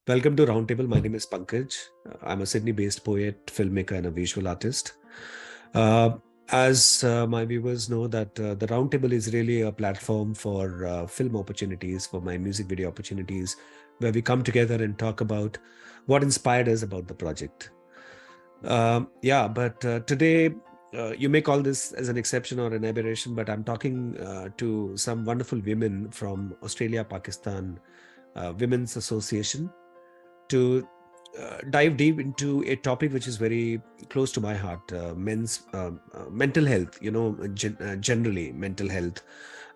Welcome to Roundtable. My name is Pankaj. I'm a Sydney-based poet, filmmaker, and a visual artist. As my viewers know, that the Roundtable is really a platform for film opportunities, for my music video opportunities, where we come together and talk about what inspired us about the project. But today you may call this as an exception or an aberration, but I'm talking to some wonderful women from Australia, Pakistan Women's Association to dive deep into a topic which is very close to my heart, men's mental health, generally mental health.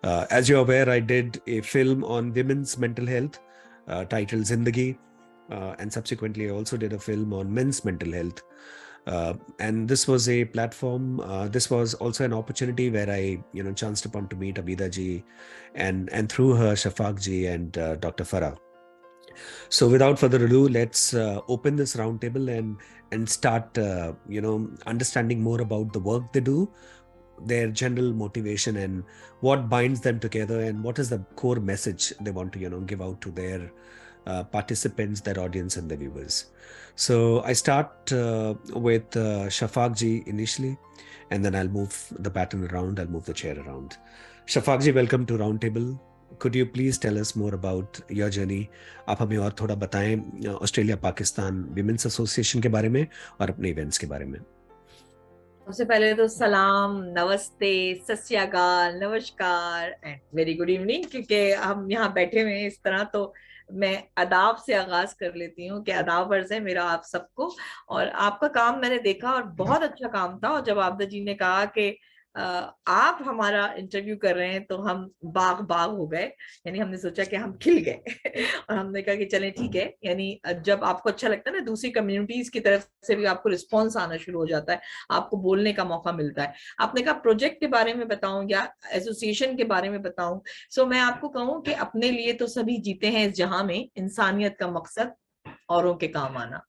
As you're aware, I did a film on women's mental health titled Zindagi, and subsequently I also did a film on men's mental health. And this was a platform, this was also an opportunity where I, chanced upon to meet Abida ji and through her Shafaq ji and Dr. Farah. So without further ado, let's open this roundtable and start, understanding more about the work they do, their general motivation, and what binds them together, and what is the core message they want to, give out to their participants, their audience, and the viewers. So I start with Shafaq ji initially, and then I'll move the baton around. I'll move the chair around. Shafaq ji, welcome to Roundtable. Could you please tell us more about your journey? आप हमें और थोड़ा बताएं Australia Pakistan women's association के बारे में और अपने इवेंट्स के बारे में। सबसे पहले तो सलाम, नमस्ते, सत श्री अकाल, नमस्कार एंड वेरी गुड इवनिंग। क्योंकि हम यहाँ बैठे हुए हैं इस तरह, तो मैं आदाब से आगाज कर लेती हूँ कि आदाब अर्ज है मेरा आप सबको। और आपका काम मैंने देखा और बहुत अच्छा काम था। और जब आबदा जी ने कहा कि आप हमारा इंटरव्यू कर रहे हैं, तो हम बाग बाग हो गए। यानी हमने सोचा कि हम खिल गए और हमने कहा कि चलें ठीक है। यानी जब आपको अच्छा लगता है ना, दूसरी कम्युनिटीज की तरफ से भी आपको रिस्पॉन्स आना शुरू हो जाता है, आपको बोलने का मौका मिलता है। आपने कहा प्रोजेक्ट के बारे में बताऊं या एसोसिएशन के बारे में बताऊं। सो मैं आपको कहूं कि अपने लिए तो सभी जीते हैं इस जहां में, इंसानियत का मकसद औरों के काम आना।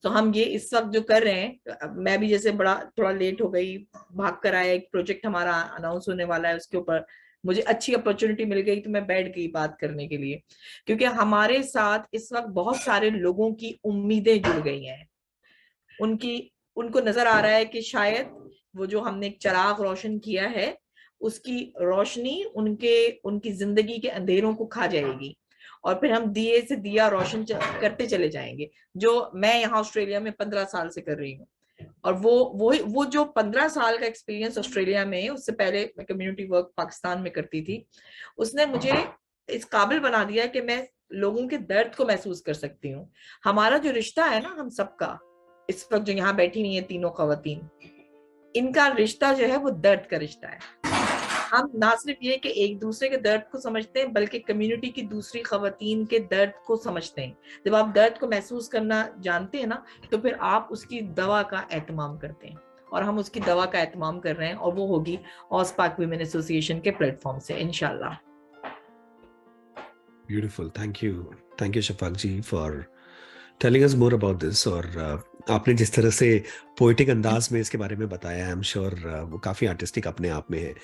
तो हम ये इस वक्त जो कर रहे हैं, मैं भी जैसे बड़ा थोड़ा लेट हो गई, भाग कर आया, एक प्रोजेक्ट हमारा अनाउंस होने वाला है, उसके ऊपर मुझे अच्छी अपॉर्चुनिटी मिल गई, तो मैं बैठ गई बात करने के लिए। क्योंकि हमारे साथ इस वक्त बहुत सारे लोगों की उम्मीदें जुड़ गई हैं। उनको नजर आ रहा है कि शायद वो जो हमने एक चिराग रोशन किया है, उसकी रोशनी उनकी जिंदगी के अंधेरों को खा जाएगी, और फिर हम दिए से दिया रोशन करते चले जाएंगे, जो मैं यहाँ ऑस्ट्रेलिया में 15 साल से कर रही हूँ। और वो जो 15 साल का एक्सपीरियंस ऑस्ट्रेलिया में, उससे पहले मैं कम्युनिटी वर्क पाकिस्तान में करती थी, उसने मुझे इस काबिल बना दिया कि मैं लोगों के दर्द को महसूस कर सकती हूँ। हमारा जो रिश्ता है ना, हम सबका, इस वक्त जो यहाँ बैठी हुई है तीनों खवातीन, इनका रिश्ता जो है वो दर्द का रिश्ता है। हम ना सिर्फ ये कि एक दूसरे के दर्द को समझते हैं, बल्कि कम्युनिटी की दूसरी खवातीन के दर्द को समझते हैं। जब आप दर्द को महसूस करना जानते हैं ना, तो फिर आप उसकी दवा का एहतमाम करते हैं, और हम उसकी दवा का एहतमाम कर रहे हैं, और वो होगी ऑस पाक विमेन एसोसिएशन के प्लेटफॉर्म से, इंशाल्लाह। Beautiful. Thank you, Shafaq ji, for telling us more about this. और आपने जिस तरह से पोइटिक अंदाज में इसके बारे में बताया, आई एम श्योर वो काफ़ी आर्टिस्टिक अपने आप में है।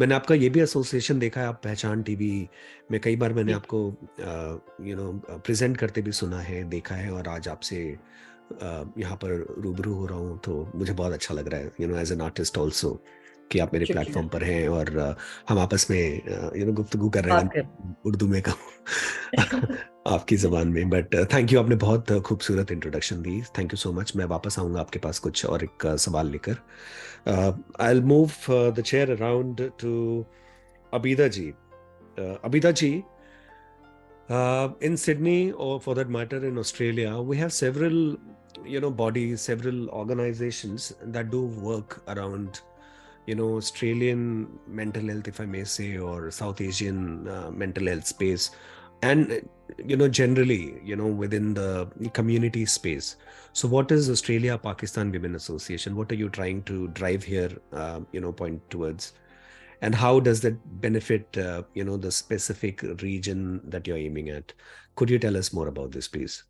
मैंने आपका ये भी एसोसिएशन देखा है, आप पहचान टीवी में कई बार मैंने आपको प्रेजेंट करते भी सुना है, देखा है, और आज आपसे यहाँ पर रूबरू हो रहा हूँ, तो मुझे बहुत अच्छा लग रहा है, एज एन आर्टिस्ट ऑल्सो, कि आप मेरे प्लेटफॉर्म पर हैं और हम आपस में गुफ्तगू कर रहे हैं उर्दू में आपकी ज़बान में। बट थैंक यू, आपने बहुत खूबसूरत introduction the, thank you so much. मैं वापस आऊँगा आपके पास कुछ और एक सवाल लेकर। I will move the chair around to Abida ji. Abida ji, in Sydney, or for that matter in Australia, we have several bodies, several organizations that do work around Australian mental health, if I may say, or South Asian mental health space, and generally within the community space. So what is Australia Pakistan Women Association? What are you trying to drive here, point towards, and how does that benefit the specific region that you're aiming at? Could you tell us more about this, please?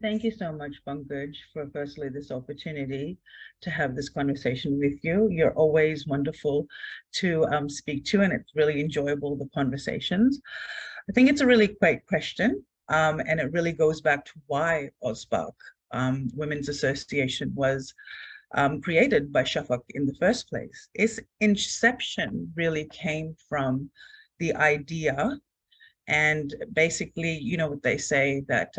Thank you so much, Pankaj, for firstly this opportunity to have this conversation with you. You're always wonderful to speak to, and it's really enjoyable, the conversations. I think it's a really great question. And it really goes back to why Aus Pak, Women's Association, was created by Shafaq in the first place. Its inception really came from the idea, and basically, you know what they say, that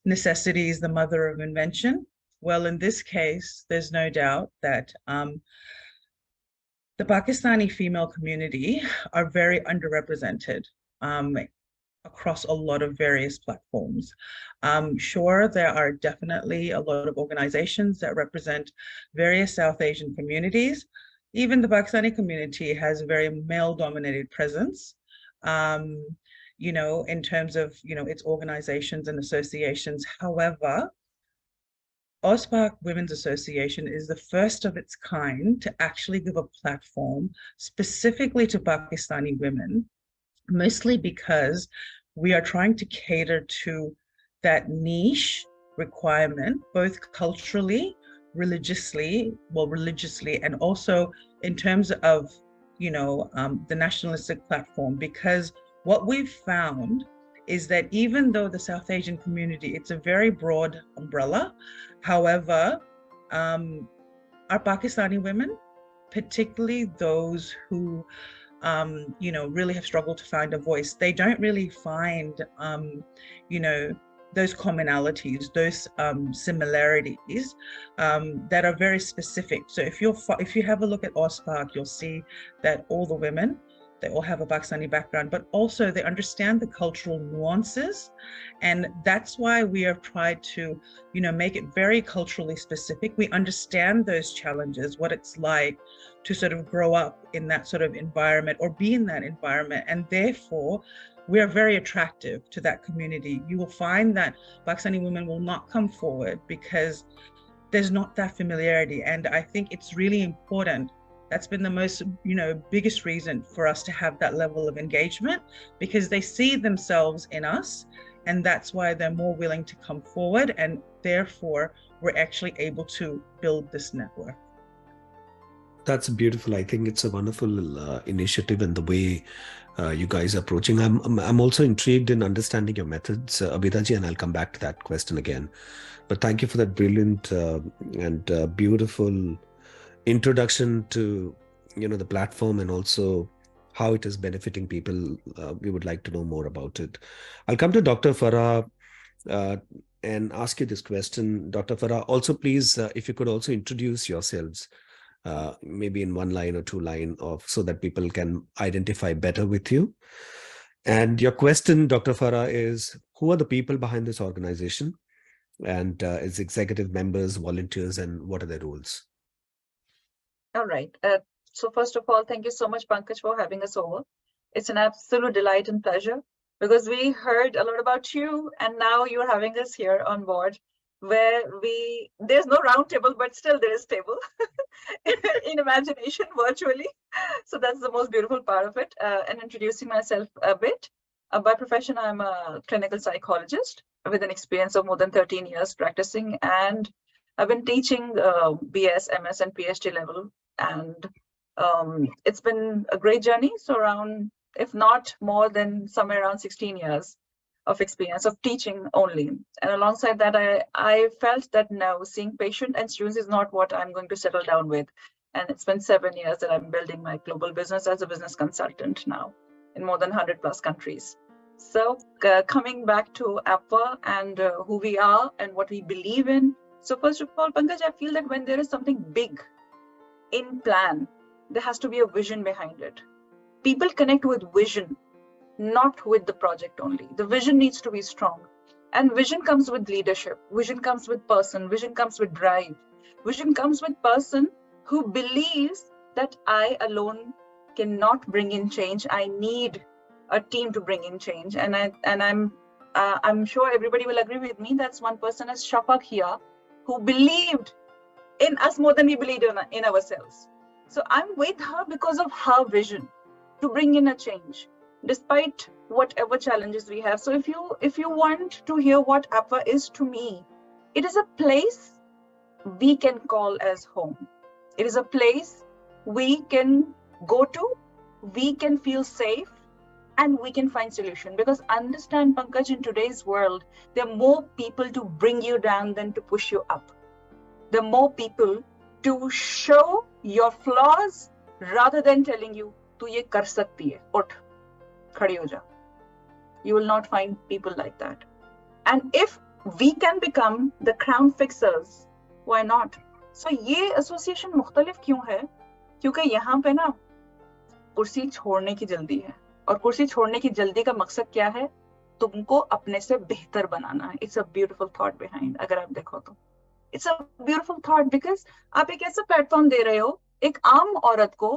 necessity is the mother of invention. Well, in this case, there's no doubt that the Pakistani female community are very underrepresented across a lot of various platforms. Sure, there are definitely a lot of organizations that represent various South Asian communities. Even the Pakistani community has a very male-dominated presence, you know, in terms of, you know, its organizations and associations. However, Aus Pak Women's Association is the first of its kind to actually give a platform specifically to Pakistani women, mostly because we are trying to cater to that niche requirement, both culturally, religiously, and also in terms of, you know, the nationalistic platform. Because what we've found is that even though the South Asian community, it's a very broad umbrella. However, our Pakistani women, particularly those who, you know, really have struggled to find a voice, they don't really find, you know, those commonalities, those similarities that are very specific. So if you have a look at Aus Pak, you'll see that all the women, they all have a Pakistani background, but also they understand the cultural nuances. And that's why we have tried to, you know, make it very culturally specific. We understand those challenges, what it's like to sort of grow up in that sort of environment or be in that environment. And therefore, we are very attractive to that community. You will find that Pakistani women will not come forward because there's not that familiarity. And I think it's really important. That's been the most, you know, biggest reason for us to have that level of engagement, because they see themselves in us, and that's why they're more willing to come forward, and therefore we're actually able to build this network. That's beautiful. I think it's a wonderful initiative, and the way you guys are approaching. I'm also intrigued in understanding your methods, Abida ji, and I'll come back to that question again. But thank you for that brilliant and beautiful introduction to, you know, the platform and also how it is benefiting people. We would like to know more about it. I'll come to Dr. Farah and ask you this question. Dr. Farah, also please, if you could also introduce yourselves, maybe in one line or two line, so that people can identify better with you. And your question, Dr. Farah, is who are the people behind this organization, and its executive members, volunteers, and what are their roles? All right. So first of all, thank you so much, Pankaj, for having us over. It's an absolute delight and pleasure, because we heard a lot about you, and now you're having us here on board, where there's no round table, but still there is table in imagination, virtually. So that's the most beautiful part of it. And introducing myself a bit. By profession, I'm a clinical psychologist with an experience of more than 13 years practicing, and I've been teaching BS, MS, and PhD level, and it's been a great journey. So around, if not more than somewhere around 16 years of experience of teaching only. And alongside that, I felt that no, seeing patient and students is not what I'm going to settle down with. And it's been 7 years that I'm building my global business as a business consultant now in more than 100+ countries. So coming back to APWA and who we are and what we believe in. So first of all, Pankaj, I feel that when there is something big in plan, there has to be a vision behind it. People connect with vision, not with the project only. The vision needs to be strong. And vision comes with leadership. Vision comes with person. Vision comes with drive. Vision comes with person who believes that I alone cannot bring in change. I need a team to bring in change. And I'm sure everybody will agree with me. That's one person is Shafaq here, who believed in us more than we believed in ourselves. So I'm with her because of her vision to bring in a change, despite whatever challenges we have. So if you want to hear what APWA is to me, it is a place we can call as home. It is a place we can go to, we can feel safe, and we can find solution. Because understand, Pankaj, in today's world, there are more people to bring you down than to push you up. There are more people to show your flaws rather than telling you, "तू ये कर सकती है, उठ, खड़ी हो जा." You will not find people like that. And if we can become the crown fixers, why not? So ये association मुख्तलिफ क्यों है? क्योंकि यहाँ पे ना कुर्सी छोड़ने की जल्दी है, और कुर्सी छोड़ने की जल्दी का मकसद क्या है? तुमको अपने से बेहतर बनाना है. It's a beautiful thought behind. अगर आप देखो तो It's a beautiful thought, because आप एक ऐसा प्लेटफॉर्म दे रहे हो एक आम औरत को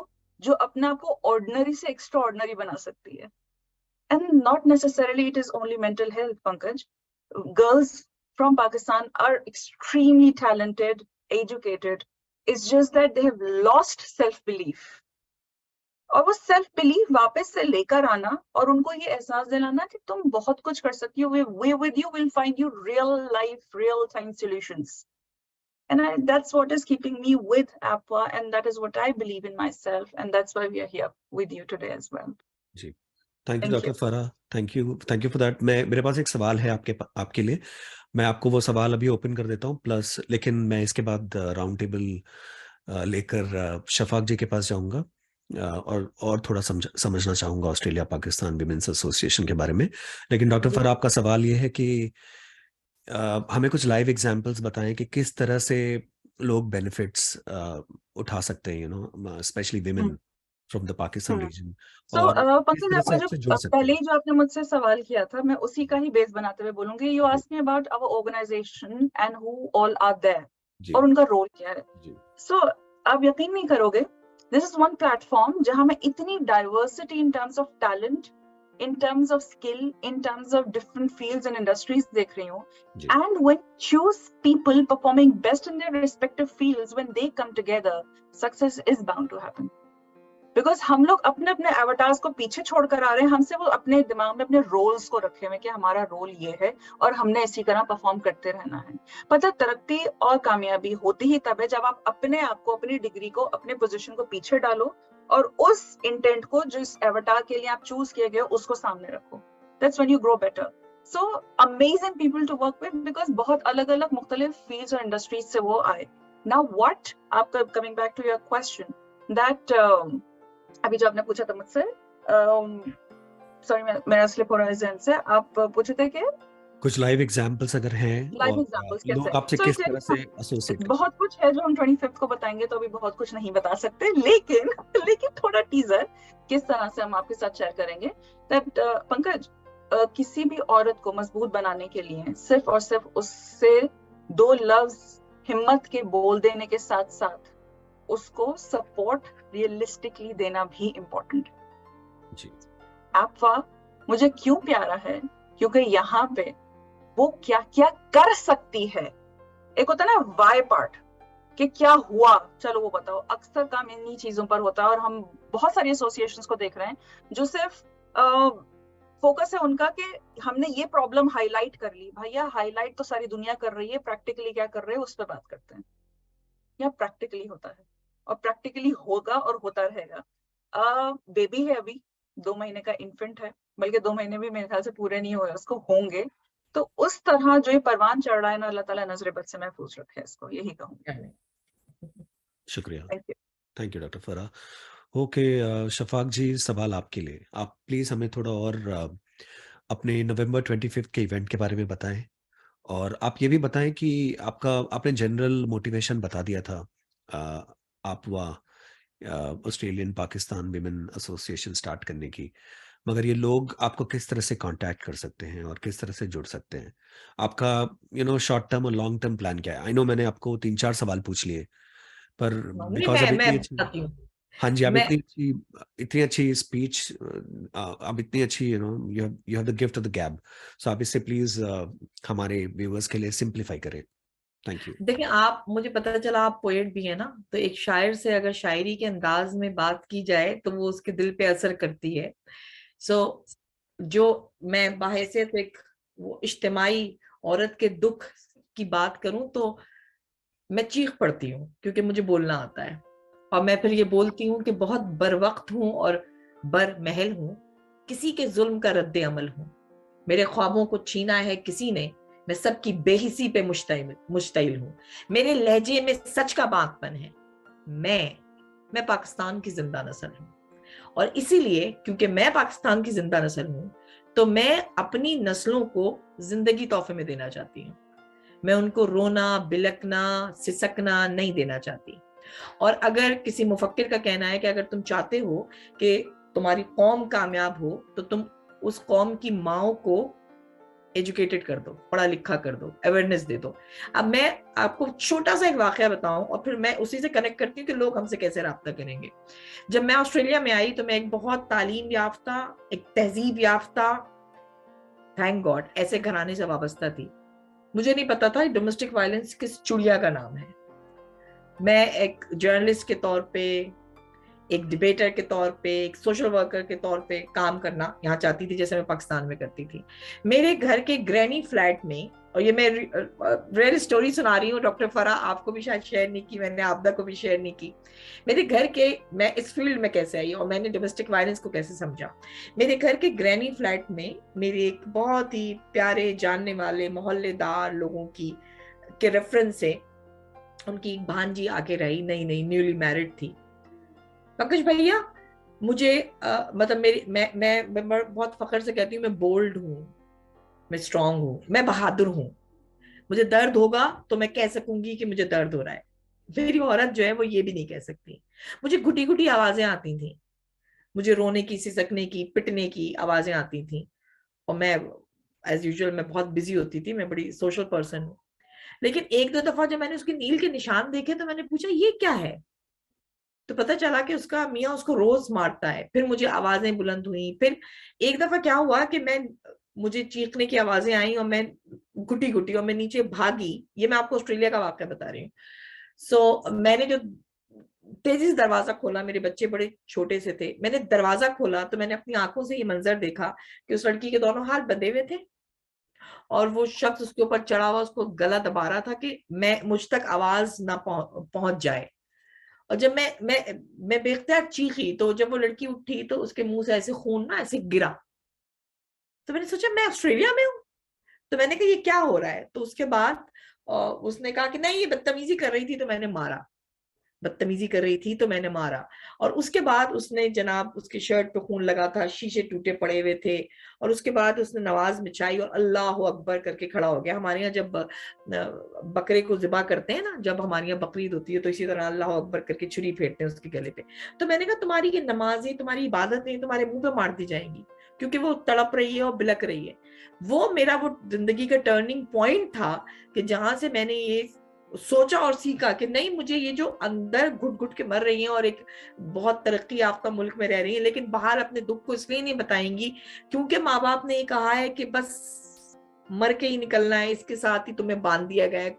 जो अपने आप को ऑर्डिनरी से एक्स्ट्रा ऑर्डिनरी बना सकती है. And not necessarily it is only mental health, Pankaj. Girls from Pakistan are extremely talented, educated. It's just that they have lost self-belief. और वो सेल्फ बिलीफ वापस से लेकर आना और उनको ये एहसास दिलाना कि तुम बहुत कुछ कर सकती हो. We with you will find you real life, real time solutions. And that's what is keeping me with APWA, and that is what I believe in myself, and that's why we are here with you today as well. जी, thank you doctor Farah, thank you for that. मेरे पास एक सवाल है आपके लिए. मैं आपको वो सवाल अभी ओपन कर देता हूँ प्लस, लेकिन मैं इसके बाद राउंड टेबल लेकर शफाक जी के पास जाऊंगा और थोड़ा समझना चाहूंगा ऑस्ट्रेलिया पाकिस्तान विमेंस एसोसिएशन के बारे में. लेकिन डॉक्टर फराह, आपका सवाल ये है कि हमें कुछ लाइव एग्जांपल्स बताएं कि किस तरह से लोग बेनिफिट्स उठा सकते हैं, specially women from the Pakistan region. So, पहले जो आपने मुझसे सवाल किया था, मैं उसी का ही बेस बनाते हुए बोलूंगी. You asked me about our organisation and who all are there, और उनका रोल क्या है. सो आप यकीन नहीं करोगे, this is one platform जहां मैं इतनी diversity in terms of talent, in terms of skill, in terms of different fields and industries देख रही हूँ. And when choose people performing best in their respective fields, when they come together, success is bound to happen. Because हम लोग अपने अपने avatars को पीछे छोड़कर आ रहे हैं. हमसे वो अपने दिमाग में अपने रोल्स को रखे हुए कि हमारा रोल ये है और हमने इसी तरह परफॉर्म करते रहना है. पता, तरक्की और कामयाबी होती ही तब है जब आप अपने आप को, अपनी डिग्री को, अपने पोजीशन को पीछे डालो और उस इंटेंट को, जो इस एवटार के लिए आप चूज किए गए, उसको सामने रखो. That's when you grow better. So amazing people to work with, because बहुत अलग अलग मुख्तलिफ फील्ड्स और इंडस्ट्रीज से वो आए. Now what, आप coming back to your question, that अभी जो आपने पूछा था मुझसे, सॉरी मेरा स्लिप हो रहा है ज़हन से, आप पूछे थे कि कुछ लाइव एग्जांपल्स अगर हैं, लाइव एग्जांपल्स लोग आपसे किस तरह से एसोसिएट. बहुत कुछ है जो हम 25th को बताएंगे, तो अभी बहुत कुछ नहीं बता सकते, लेकिन थोड़ा टीजर किस तरह से हम आपके साथ शेयर करेंगे. दैट पंकज, किसी भी औरत को मजबूत बनाने के लिए सिर्फ और सिर्फ उससे 2 लफ्ज हिम्मत के बोल देने के साथ साथ उसको सपोर्ट रियलिस्टिकली देना भी इम्पोर्टेंट है. APWA मुझे क्यों प्यारा है? क्योंकि यहाँ पे वो क्या क्या कर सकती है. एक होता है ना वाई पार्ट, कि क्या हुआ, चलो वो बताओ. अक्सर काम इन्हीं चीजों पर होता है, और हम बहुत सारी एसोसिएशंस को देख रहे हैं जो सिर्फ फोकस है उनका कि हमने ये प्रॉब्लम हाईलाइट कर ली. भैया, हाईलाइट तो सारी दुनिया कर रही है, प्रैक्टिकली क्या कर रहे हैं उस पर बात करते हैं. यहाँ प्रैक्टिकली होता है और प्रैक्टिकली होगा और होता रहेगा. बेबी है, अभी 2 महीने का इन्फेंट है, बल्कि 2 महीने भी मेरे ख्याल से पूरे नहीं हुए उसको, होंगे. तो उस तरह जो ये परवान चढ़ रहा है ना, अल्लाह ताला नजर बद से महफूज रखे इसको, यही कहूँगी. शुक्रिया, thank you doctor Farah. Okay, Shafaq ji, सवाल आपके लिए. आप प्लीज हमें थोड़ा और अपने नवंबर 25 के इवेंट के बारे में बताएं, और आप ये भी बताएं कि आपने जनरल मोटिवेशन बता दिया था APWA Australian Pakistan women association start करने की, मगर ये लोग आपको किस तरह से कांटेक्ट कर सकते हैं और किस तरह से जुड़ सकते हैं? आपका शॉर्ट टर्म और लॉन्ग टर्म प्लान क्या है? आई नो मैंने आपको 3-4 सवाल पूछ लिए, पर बिकॉज हाँ जी, आप इतनी अच्छी स्पीच, आप इतनी अच्छी you have the gift of the गैब. सो आप इससे प्लीज हमारे व्यूअर्स के लिए सिंप्लीफाई करें. Thank you. देखिए, आप, मुझे पता चला आप पोएट भी है ना, तो एक शायर से अगर शायरी के अंदाज में बात की जाए तो वो उसके दिल पे असर करती है. सो जो मैं बाहैसियत एक वो इज्तिमाई औरत के दुख की बात करूं तो मैं चीख पड़ती हूँ, क्योंकि मुझे बोलना आता है, और मैं फिर ये बोलती हूँ कि बहुत बरवक्त हूँ और बर महल हूँ, किसी के जुल्म का रद्द अमल हूं। मेरे ख्वाबों को छीना है किसी ने, मैं सबकी बेहिसी पे मुश्तइल हूं। मेरे लहजे में सच का बाकपन है। मैं पाकिस्तान की जिंदा नस्ल हूं, और इसीलिए क्योंकि मैं पाकिस्तान की जिंदा नस्ल हूं तो मैं अपनी नस्लों को जिंदगी तोहफे में देना चाहती हूँ। मैं उनको रोना, बिलकना, सिसकना नहीं देना चाहती। और अगर किसी मुफक्किर का कहना है कि अगर तुम चाहते हो कि तुम्हारी कौम कामयाब हो तो तुम उस कौम की माओ को एजुकेटेड कर दो, पढ़ा लिखा कर दो, अवेयरनेस दे दो। अब मैं आपको छोटा सा एक वाकया बताऊं और फिर मैं उसी से कनेक्ट करती हूँ कि लोग हमसे कैसे राब्ता करेंगे। जब मैं ऑस्ट्रेलिया में आई तो मैं एक बहुत तालीम याफ्ता, एक तहजीब याफ्ता, थैंक गॉड, ऐसे घराने से वाबस्ता थी। मुझे नहीं पता था डोमेस्टिक वायलेंस किस चुड़िया का नाम है। मैं एक जर्नलिस्ट के तौर पे, एक डिबेटर के तौर पे, एक सोशल वर्कर के तौर पे काम करना यहाँ चाहती थी, जैसे मैं पाकिस्तान में करती थी। मेरे घर के ग्रैनी फ्लैट में, और ये मैं रियल स्टोरी सुना रही हूँ डॉक्टर फरा, आपको भी शायद शेयर नहीं की मैंने, आपदा को भी शेयर नहीं की। मेरे घर के, मैं इस फील्ड में कैसे आई और मैंने डोमेस्टिक वायलेंस को कैसे समझा। मेरे घर के ग्रैनी फ्लैट में मेरे एक बहुत ही प्यारे जानने वाले मोहल्लेदार लोगों की के रेफरेंस से उनकी एक भांजी आके रही, नई नई न्यूली मैरिड थी। पंकज भैया, मुझे मतलब मेरी मैं बहुत फख्र से कहती हूँ, मैं बोल्ड हूँ, मैं स्ट्रांग हूँ, मैं बहादुर हूँ। मुझे दर्द होगा तो मैं कह सकूंगी कि मुझे दर्द हो रहा है। मेरी औरत जो है वो ये भी नहीं कह सकती। मुझे घुटी घुटी आवाजें आती थी, मुझे रोने की, सिसकने की, पिटने की आवाजें आती थी। और मैं एज यूजुअल मैं बहुत बिजी होती थी, मैं बड़ी सोशल पर्सन हूँ। लेकिन एक दो दफा जब मैंने उसके नील के निशान देखे तो मैंने पूछा ये क्या है, तो पता चला कि उसका मियाँ उसको रोज मारता है। फिर मुझे आवाजें बुलंद हुई। फिर एक दफा क्या हुआ कि मुझे चीखने की आवाजें आई और मैं घुटी घुटी और मैं नीचे भागी। ये मैं आपको ऑस्ट्रेलिया का वाकया बता रही हूँ। मैंने जो तेजी से दरवाजा खोला, मेरे बच्चे बड़े छोटे से थे, मैंने दरवाजा खोला तो मैंने अपनी आंखों से ये मंजर देखा कि उस लड़की के दोनों हाथ बंधे हुए थे और वो शख्स उसके ऊपर चढ़ा हुआ उसको गला दबा रहा था कि मुझ तक आवाज ना पहुंच जाए। और जब मैं बेख्तियार चीखी तो जब वो लड़की उठी तो उसके मुंह से ऐसे खून ना ऐसे गिरा। तो मैंने सोचा मैं ऑस्ट्रेलिया में हूँ। तो मैंने कहा ये क्या हो रहा है। तो उसके बाद उसने कहा कि नहीं, ये बदतमीजी कर रही थी तो मैंने मारा, बदतमीजी कर रही थी तो मैंने मारा। और उसके बाद उसने, जनाब, उसके शर्ट पे खून लगा था, शीशे टूटे पड़े हुए थे। और उसके बाद उसने नमाज मिचाई और अल्लाह अकबर करके खड़ा हो गया। हमारे यहाँ जब बकरे को ज़िबा करते हैं ना, जब हमारे यहाँ बकरीद होती है तो इसी तरह अल्लाह अकबर करके छुरी फेरते हैं उसके गले पे। तो मैंने कहा तुम्हारी ये नमाजें, तुम्हारी इबादतें तुम्हारे मुंह पे मार दी जाएंगी, क्योंकि वो तड़प रही है और बिलक रही है। वो मेरा वो जिंदगी का टर्निंग पॉइंट था कि जहां से मैंने ये सोचा और सीखा कि नहीं, मुझे ये जो अंदर घुट घुट के मर रही हैं और एक बहुत तरक्की याफ्ता मुल्क में रह रही है लेकिन बाहर अपने दुख को इसलिए नहीं बताएंगी क्योंकि माँ बाप ने ये कहा है कि बस मर के ही निकलना है, इसके साथ ही तुम्हें बांध दिया गया है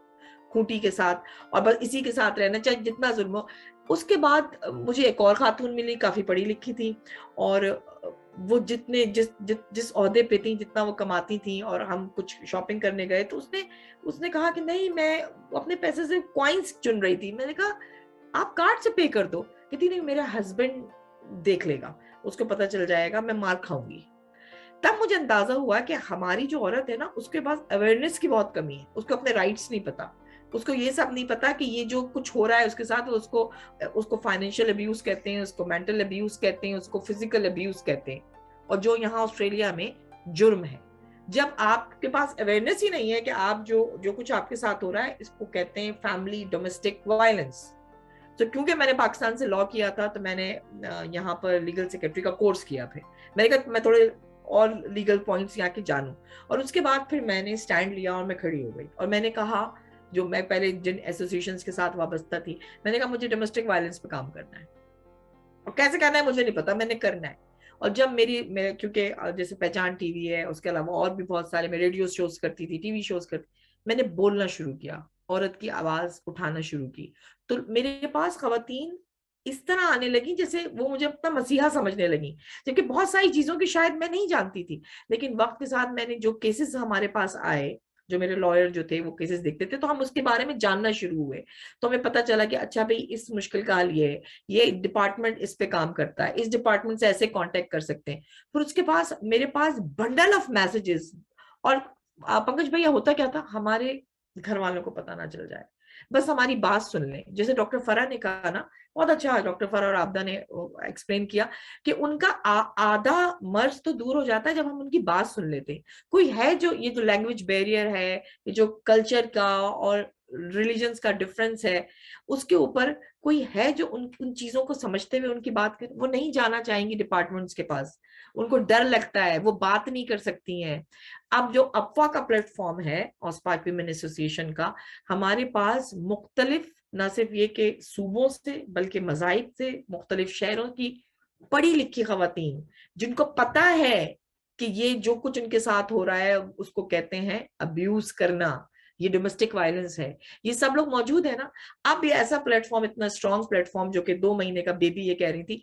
खूंटी के साथ, और बस इसी के साथ रहना चाहे जितना जुल्म हो। उसके बाद मुझे एक और खातून मिली, काफी पढ़ी लिखी थी, और वो जिस ओहदे पे थी, जितना वो कमाती थी, और हम कुछ शॉपिंग करने गए तो उसने कहा कि नहीं, मैं अपने पैसे से कॉइन्स चुन रही थी। मैंने कहा आप कार्ड से पे कर दो। कहती नहीं, मेरा हस्बैंड देख लेगा, उसको पता चल जाएगा, मैं मार खाऊंगी। तब मुझे अंदाजा हुआ कि हमारी जो औरत है ना, उसके पास अवेयरनेस की बहुत कमी है, उसको अपने राइट्स नहीं पता, उसको ये सब नहीं पता कि ये जो कुछ हो रहा है उसके साथ, उसको फाइनेंशियल अब्यूज कहते हैं, उसको मेंटल अब्यूज कहते हैं, उसको फिजिकल अब्यूज कहते हैं, और जो यहाँ ऑस्ट्रेलिया में जुर्म है। जब आपके पास अवेयरनेस ही नहीं है कि आप जो कुछ आपके साथ हो रहा है, इसको कहते हैं फैमिली डोमेस्टिक वायलेंस। तो क्योंकि मैंने पाकिस्तान से लॉ किया था तो मैंने यहाँ पर लीगल सेक्रेटरी का कोर्स किया। फिर मैंने कहा मैं थोड़े और लीगल पॉइंट्स यहाँ के जानूं, और उसके बाद फिर मैंने स्टैंड लिया और मैं खड़ी हो गई। और मैंने कहा, जो मैं पहले जिन एसोसिएशंस के साथ वाबस्ता थी, मैंने कहा मुझे डोमेस्टिक वायलेंस पे काम करना है, और कैसे करना है मुझे नहीं पता, मैंने करना है। और जब क्योंकि जैसे पहचान टीवी है, उसके अलावा और भी बहुत सारे, मैं रेडियो शोज करती थी, टीवी शोज करती, मैंने बोलना शुरू किया, औरत की आवाज उठाना शुरू की। तो मेरे पास खवातीन इस तरह आने लगी जैसे वो मुझे अपना मसीहा समझने लगी, जबकि बहुत सारी चीजों की शायद मैं नहीं जानती थी। लेकिन वक्त के साथ मैंने जो केसेस हमारे पास आए, जो मेरे लॉयर जो थे वो केसेस देखते थे, तो हम उसके बारे में जानना शुरू हुए। तो हमें पता चला कि अच्छा भाई इस मुश्किल का हल ये डिपार्टमेंट इस पे काम करता है, इस डिपार्टमेंट से ऐसे कांटेक्ट कर सकते हैं। फिर उसके पास मेरे पास बंडल ऑफ मैसेजेस। और पंकज भैया होता क्या था, हमारे घर वालों को पता ना चल जाए, बस हमारी बात सुन लें। जैसे डॉक्टर फरा ने कहा ना, बहुत अच्छा डॉक्टर फरा और आबदा ने एक्सप्लेन किया कि उनका आधा मर्ज तो दूर हो जाता है जब हम उनकी बात सुन लेते हैं। कोई है जो ये जो लैंग्वेज बैरियर है, ये जो कल्चर का और रिलीजन्स का डिफरेंस है, उसके ऊपर कोई है जो उन चीजों को समझते हुए उनकी बात कर, वो नहीं जाना चाहेंगी डिपार्टमेंट्स के पास, उनको डर लगता है, वो बात नहीं कर सकती हैं। अब जो अफवाह का प्लेटफॉर्म है ऑस पाक विमेन एसोसिएशन का, हमारे पास मुख्तलिफ न सिर्फ ये कि सूबों से बल्कि मज़ाहिब से मुख्तलिफ शहरों की पढ़ी लिखी खवातीन, जिनको पता है कि ये जो कुछ उनके साथ हो रहा है उसको कहते हैं अब्यूज करना, ये डोमेस्टिक वायलेंस है, ये सब लोग मौजूद है ना। अब ये ऐसा प्लेटफॉर्म, इतना स्ट्रॉन्ग प्लेटफॉर्म, जो कि 2 महीने का बेबी, ये कह रही थी,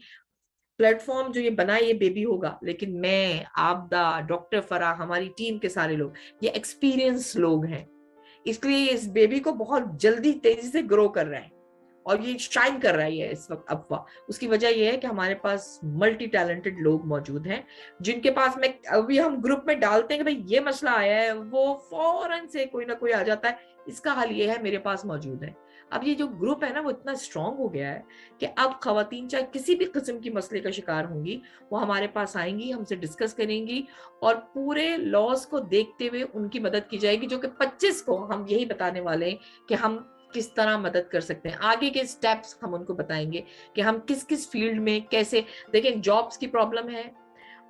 प्लेटफॉर्म जो ये बना ये बेबी होगा, लेकिन मैं, आपदा, डॉक्टर फरा, हमारी टीम के सारे लोग ये एक्सपीरियंस लोग हैं, इसलिए इस बेबी को बहुत जल्दी तेजी से ग्रो कर रहा है और ये शाइन कर रहा है इस वक्त अफवाह। उसकी वजह यह है कि हमारे पास मल्टी टैलेंटेड लोग मौजूद हैं, जिनके पास में अभी हम ग्रुप में डालते हैं कि भाई ये मसला आया है, वो फौरन से कोई ना कोई आ जाता है, इसका हल ये है, मेरे पास मौजूद है। अब ये जो ग्रुप है ना वो इतना स्ट्रांग हो गया है कि अब खवातीन चाहे किसी भी किस्म की मसले का शिकार होंगी, वो हमारे पास आएंगी, हमसे डिस्कस करेंगी और पूरे लॉज को देखते हुए उनकी मदद की जाएगी, जो कि 25 को हम यही बताने वाले हैं कि हम किस तरह मदद कर सकते हैं। आगे के स्टेप्स हम उनको बताएंगे कि हम किस किस फील्ड में कैसे, देखें जॉब्स की प्रॉब्लम है,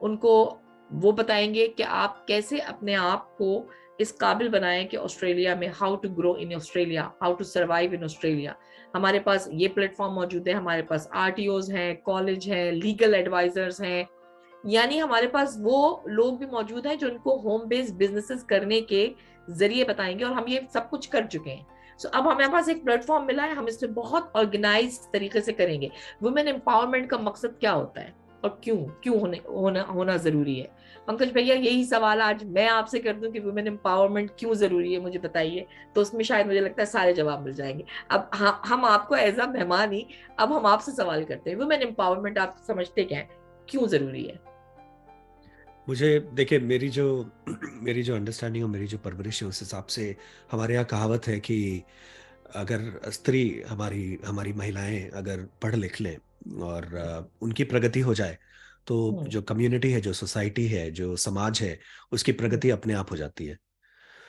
उनको वो बताएंगे कि आप कैसे अपने आप को इस काबिल बनाएं कि ऑस्ट्रेलिया में, how to grow in Australia, how to survive in Australia. हमारे पास ये प्लेटफॉर्म मौजूद है, हमारे पास आरटीओज हैं, कॉलेज हैं, लीगल एडवाइजर्स हैं, यानी हमारे पास वो लोग भी मौजूद हैं जो उनको होम बेस्ड बिजनेसेस करने के जरिए बताएंगे, और हम ये सब कुछ कर चुके हैं। अब हमारे पास एक प्लेटफॉर्म मिला है, हम इसमें बहुत ऑर्गेनाइज तरीके से करेंगे। वुमेन एम्पावरमेंट का मकसद क्या होता है और क्यों होना जरूरी है? पंकज भैया यही सवाल आज मैं आपसे कर दूं कि वुमेन एम्पावरमेंट क्यों जरूरी है, मुझे बताइए, तो उसमें शायद मुझे लगता है सारे जवाब मिल जाएंगे। अब हम आपको एज अ मेहमान ही, अब हम आपसे सवाल करते हैं, वुमेन एम्पावरमेंट आप समझते क्या है, क्यों जरूरी है? मुझे देखिए, मेरी जो अंडरस्टैंडिंग और मेरी जो परवरिश है उस हिसाब से हमारे यहाँ कहावत है कि अगर स्त्री, हमारी महिलाएं अगर पढ़ लिख लें और उनकी प्रगति हो जाए, तो जो कम्युनिटी है, जो सोसाइटी है, जो समाज है, उसकी प्रगति अपने आप हो जाती है।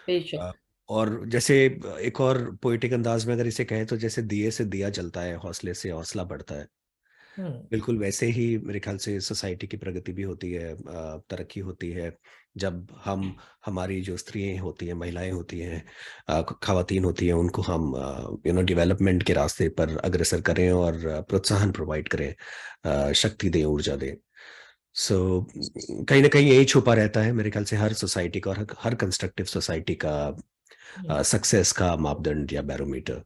बेशक। और जैसे एक और पोइटिक अंदाज में अगर इसे कहें तो जैसे दिए से दिया जलता है, हौसले से हौसला बढ़ता है, बिल्कुल वैसे ही मेरे ख्याल से सोसाइटी की प्रगति भी होती है, तरक्की होती है, जब हमारी जो स्त्रियां होती हैं, महिलाएं होती हैं, खवातीन होती हैं, उनको हम डेवलपमेंट के रास्ते पर अग्रसर करें और प्रोत्साहन प्रोवाइड करें, शक्ति दें, ऊर्जा दें। सो कहीं ना कहीं यही छुपा रहता है मेरे ख्याल से हर सोसाइटी का और हर कंस्ट्रक्टिव सोसाइटी का सक्सेस का मापदंड या barometer.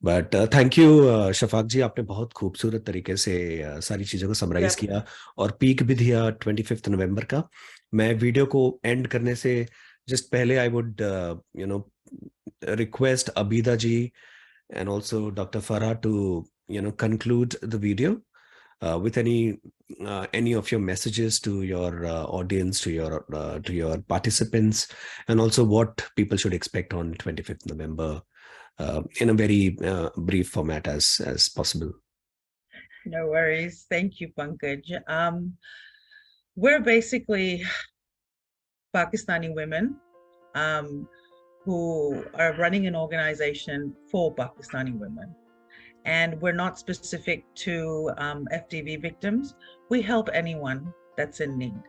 But thank you Shafaq ji, आपने बहुत खूबसूरत तरीके से सारी चीज़ों को समराइज किया और पीक भी दिया 25 नवंबर का। मैं वीडियो को एंड करने से जस्ट पहले I would request Abida ji and also doctor Farah to conclude the video with any of your messages to your audience, to your participants, and also what people should expect on 25th November in a very brief format as possible. No worries. Thank you, Pankaj. We're basically Pakistani women who are running an organization for Pakistani women. And we're not specific to FDV victims. We help anyone that's in need.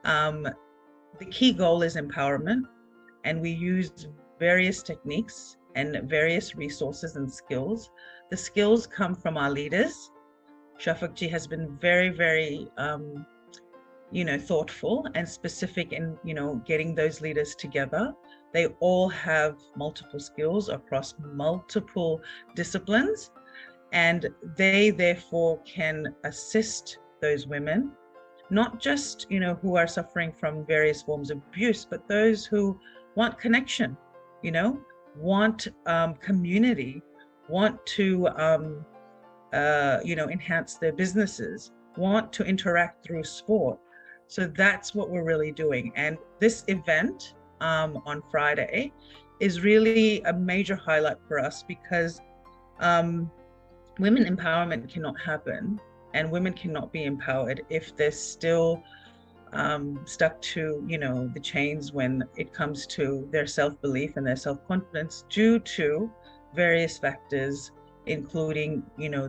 The key goal is empowerment, and we use various techniques and various resources and skills. The skills come from our leaders. Shafaq ji has been very, very, thoughtful and specific in, getting those leaders together. They all have multiple skills across multiple disciplines, and they therefore can assist those women, not just, who are suffering from various forms of abuse, but those who want connection, want community, want to enhance their businesses, want to interact through sport. So that's what we're really doing. And this event on Friday is really a major highlight for us, because women empowerment cannot happen, and women cannot be empowered if they're still stuck to, the chains when it comes to their self-belief and their self-confidence due to various factors, including,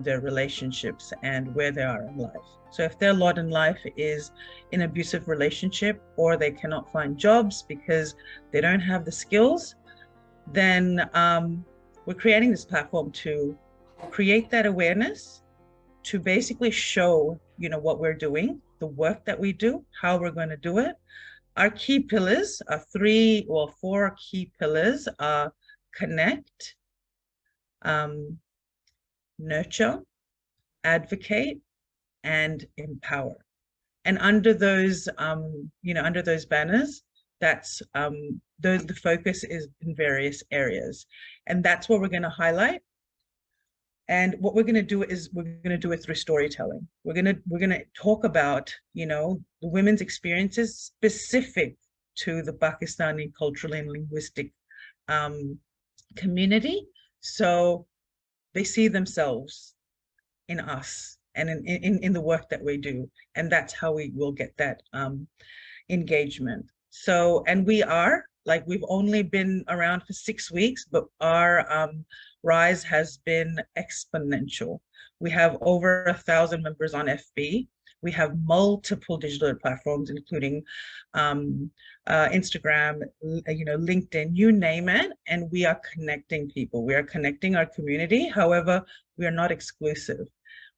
their relationships and where they are in life. So if their lot in life is an abusive relationship, or they cannot find jobs because they don't have the skills, then we're creating this platform to create that awareness, to basically show, what we're doing, the work that we do, how we're going to do it. Our key pillars are 4 key pillars are connect, nurture, advocate, and empower. And under those, under those banners, that's the focus is in various areas, and that's what we're going to highlight. And what we're going to do is we're going to do it through storytelling. We're going to talk about, the women's experiences specific to the Pakistani cultural and linguistic community, so they see themselves in us and in the work that we do, and that's how we will get that engagement. So, and we've only been around for 6 weeks, but our rise has been exponential. We have over 1,000 members on FB. We have multiple digital platforms, including Instagram, LinkedIn, you name it, and we are connecting people. We are connecting our community. However, we are not exclusive.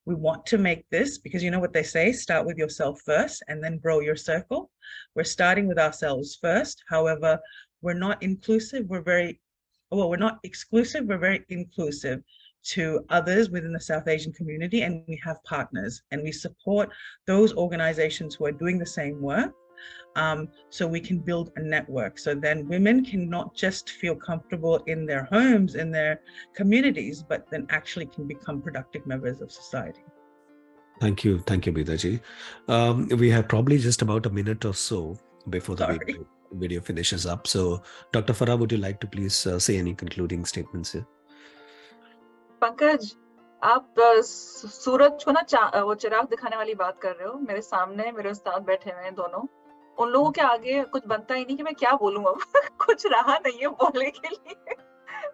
We want to make this, because you know what they say, start with yourself first and then grow your circle. We're starting with ourselves first. However, we're not inclusive. We're not exclusive. We're very inclusive to others within the South Asian community, and we have partners, and we support those organizations who are doing the same work, so we can build a network. So then women can not just feel comfortable in their homes, in their communities, but then actually can become productive members of society. Thank you, Abida ji. We have probably just about a minute or so before the video finishes up. So, Dr. Farah, would you like to please say any concluding statements here? Pankaj, आप सूरज को ना वो चिराग दिखाने वाली बात कर रहे हो. मेरे सामने मेरे उस्ताद बैठे हुए हैं दोनों. उन लोगों के आगे कुछ बनता ही नहीं कि मैं क्या बोलूं अब. कुछ रहा नहीं है बोलने के लिए.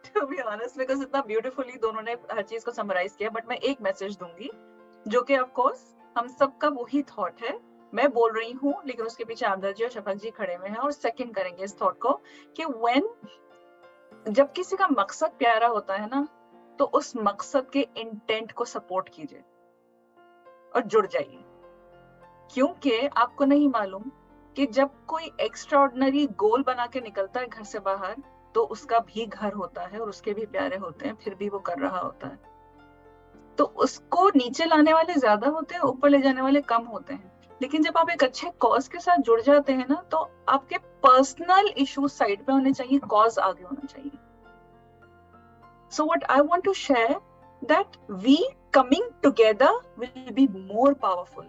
To be honest, because इतना beautifully दोनों ने हर चीज को summarize किया. But मैं एक मैसेज दूंगी, जो कि of course हम सबका वही थॉट है. मैं बोल रही हूँ, लेकिन उसके पीछे आबिदा जी और शफक जी खड़े हुए हैं और सेकंड करेंगे इस थॉट को कि जब किसी का मकसद प्यारा होता है ना, तो उस मकसद के इंटेंट को सपोर्ट कीजिए और जुड़ जाइए. क्योंकि आपको नहीं मालूम कि जब कोई एक्स्ट्राऑर्डिनरी गोल बना के निकलता है घर से बाहर, तो उसका भी घर होता है और उसके भी प्यारे होते हैं, फिर भी वो कर रहा होता है. तो उसको नीचे लाने वाले ज्यादा होते हैं, ऊपर ले जाने वाले कम होते हैं. लेकिन जब आप एक अच्छे कॉज के साथ जुड़ जाते हैं ना, तो आपके पर्सनल इश्यूज साइड पे होने चाहिए, कॉज आगे होना चाहिए. So what I want to share that we coming together will be more powerful.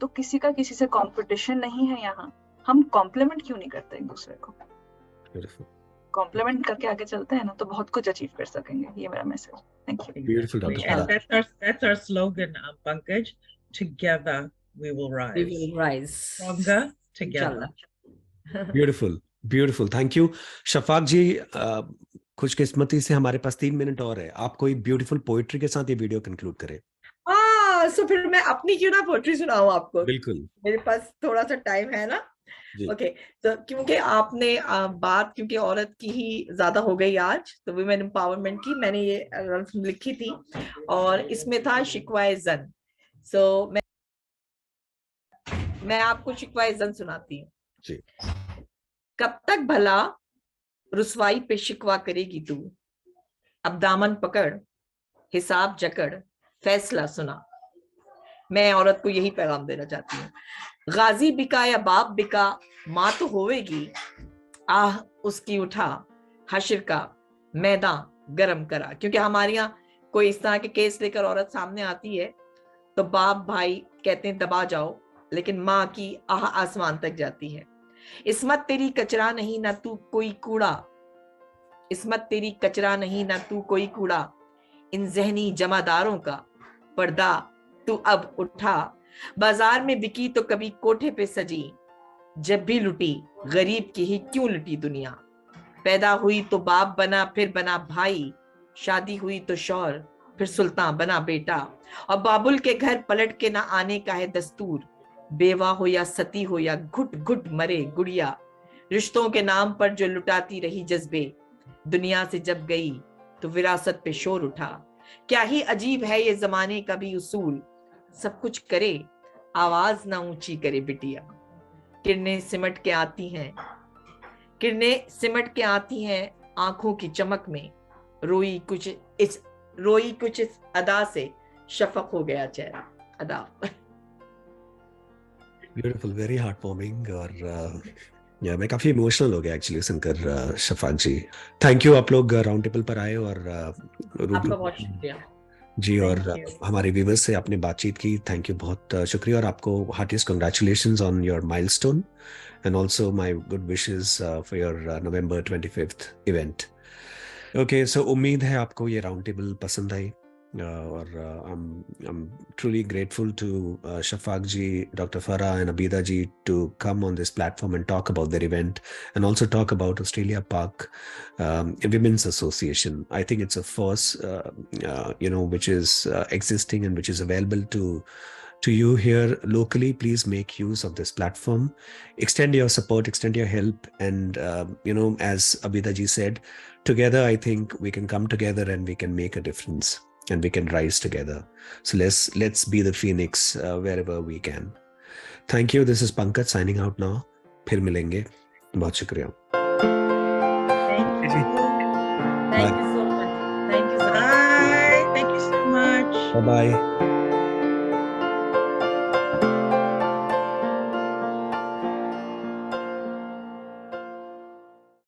तो किसी का किसी से कंपटीशन नहीं है यहाँ. हम कॉम्प्लीमेंट क्यों नहीं करते एक दूसरे को? कॉम्प्लीमेंट करके आगे चलते हैं ना, तो बहुत कुछ अचीव कर सकेंगे. ये मेरा message. Thank you. Beautiful, Dr. And that's our slogan, Pankaj. Together we will rise. We will rise. Stronger together. Beautiful. Thank you. Shafaq ji, खुशकिस्मती से हमारे पास 3 मिनट और है. आप कोई ब्यूटीफुल पोएट्री के साथ ये वीडियो कंक्लूड करें. सो फिर मैं अपनी क्यों ना पोएट्री सुनाऊं आपको? बिल्कुल. मेरे पास थोड़ा सा टाइम है ना. ओके, तो क्योंकि आपने बात क्योंकि औरत की ही ज्यादा हो गई आज, तो वुमेन एम्पावरमेंट की मैंने ये लिखी थी और इसमें था शिकवाए जन. सो मैं आपको शिकवाए जन सुनाती हूँ. जी. कब तक भला रुसवाई पे शिकवा करेगी तू, अब दामन पकड़, हिसाब जकड़, फैसला सुना. मैं औरत को यही पैगाम देना चाहती हूँ. गाजी बिका या बाप बिका, माँ तो होवेगी, आह उसकी उठा, हश्र का मैदान गरम करा। क्योंकि हमारे यहाँ कोई इस तरह के केस लेकर औरत सामने आती है तो बाप भाई कहते हैं दबा जाओ, लेकिन माँ की आह आसमान तक जाती है। इस्मत तेरी कचरा नहीं ना तू कोई कूड़ा, इस्मत तेरी कचरा नहीं ना तू कोई कूड़ा, इन जहनी जमादारों का पर्दा तू अब उठा। बाजार में बिकी तो कभी कोठे पे सजी, जब भी लुटी गरीब की ही क्यों लुटी दुनिया। पैदा हुई तो बाप बना, फिर बना भाई, शादी हुई तो शौहर, फिर सुल्तान बना बेटा। और बाबुल के घर पलट के ना आने का है दस्तूर, बेवा हो या सती हो या घुट घुट मरे गुड़िया। रिश्तों के नाम पर जो लुटाती रही जज्बे, दुनिया से जब गई तो विरासत पे शोर उठा। क्या ही अजीब है ये जमाने का भी उसूल, सब कुछ करे आवाज ना ऊंची करे बिटिया। किरणें सिमट के आती हैं, किरणें सिमट के आती हैं आंखों की चमक में, रोई कुछ इस अदा से शफक हो गया चेहरा। अदा ब्यूटीफुल, वेरी हार्ट वार्मिंग। और या मैं काफी इमोशनल हो गया एक्चुअली सुनकर। शफाक जी, थैंक यू, आप लोग राउंड टेबल पर आए और आपका बहुत शुक्रिया जी। और Thank you. हमारे व्यूवर्स से आपने बातचीत की, थैंक यू, बहुत शुक्रिया। और आपको heartiest congratulations on your milestone and also my good wishes for your November 25th event. Okay, so उम्मीद है आपको ये राउंड टेबल पसंद आई। और I'm truly grateful to Shafaq ji, Dr. Farah and Abida ji to come on this platform and talk about their event and also talk about Australian Pak Women's Association. I think it's a force, which is existing and which is available to you here locally. Please make use of this platform. Extend your support, extend your help, and as Abida ji said, together I think we can come together and we can make a difference. And we can rise together. So let's be the phoenix wherever we can. Thank you. This is Pankaj signing out now. फिर मिलेंगे। बहुत शुक्रिया। Thank you. Thank you so much. Thank you so much. Bye. Thank you so much. Bye bye.